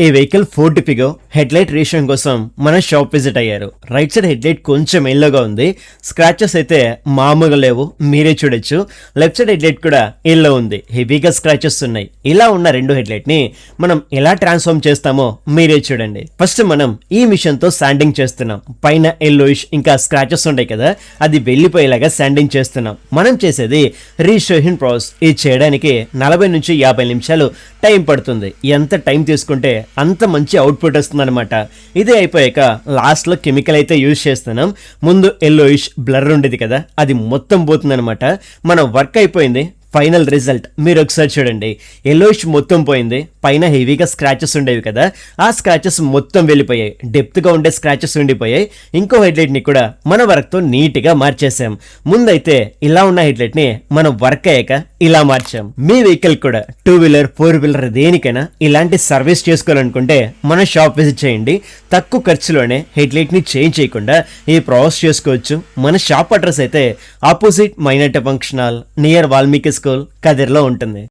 ఈ vehicle Ford Figo headlight రీషన్ కోసం మన షాప్ విజిట్ అయ్యారు. రైట్ సైడ్ హెడ్లైట్ కొంచెం ఎల్లోగా ఉంది. స్క్రాచెస్ అయితే మామూలుగా లేవు, మీరే చూడొచ్చు. లెఫ్ట్ సైడ్ హెడ్లైట్ కూడా ఎల్లో ఉంది, హెవీగా స్క్రాచెస్ ఉన్నాయి. ఇలా ఉన్న రెండు హెడ్లైట్ ని మనం ఎలా ట్రాన్స్ఫార్మ్ చేస్తామో మీరే చూడండి. ఫస్ట్ మనం ఈ మిషన్ తో శాండింగ్ చేస్తున్నాం. పైన ఎల్లోయిష్ ఇంకా స్క్రాచెస్ ఉంటాయి కదా, అది వెళ్ళిపోయేలాగా శాండింగ్ చేస్తున్నాం. మనం చేసేది రిజిస్ట్రేషన్ ప్రాసెస్. ఇది చేయడానికి 40 నుంచి 50 నిమిషాలు టైం పడుతుంది. ఎంత టైం తీసుకుంటే అంత మంచి అవుట్పుట్ వస్తుంది అనమాట. ఇది అయిపోయాక లాస్ట్ లో కెమికల్ అయితే యూజ్ చేస్తున్నాం. ముందు ఎల్లోయిష్ బ్లర్ ఉండేది కదా, అది మొత్తం పోతుంది అనమాట. మన వర్క్ అయిపోయింది. ఫైనల్ రిజల్ట్ మీరు ఒకసారి చూడండి. ఎల్లోయిష్ మొత్తం పోయింది. పైన హెవీగా స్క్రాచెస్ ఉండేవి కదా, ఆ స్క్రాచెస్ మొత్తం వెళ్ళిపోయాయి. డెప్త్ గా ఉండే స్క్రాచెస్ ఉండిపోయాయి. ఇంకో హెడ్లైట్ ని కూడా మన వర్క్ తో నీట్ గా మార్చేసాం. ముందైతే ఇలా ఉన్న హెడ్లైట్ ని మనం వర్క్ అయ్యాక ఇలా మార్చాం. మీ వెహికల్ కూడా 2 వీలర్ 4 వీలర్ దేనికైనా ఇలాంటి సర్వీస్ చేసుకోవాలనుకుంటే మన షాప్ విజిట్ చేయండి. తక్కువ ఖర్చులోనే హెడ్లైట్ ని చేంజ్ చేయకుండా ఈ ప్రాసెస్ చేసుకోవచ్చు. మన షాప్ అడ్రస్ అయితే opposite minority function hall near Valmiki school, కదిర్లో ఉంటుంది.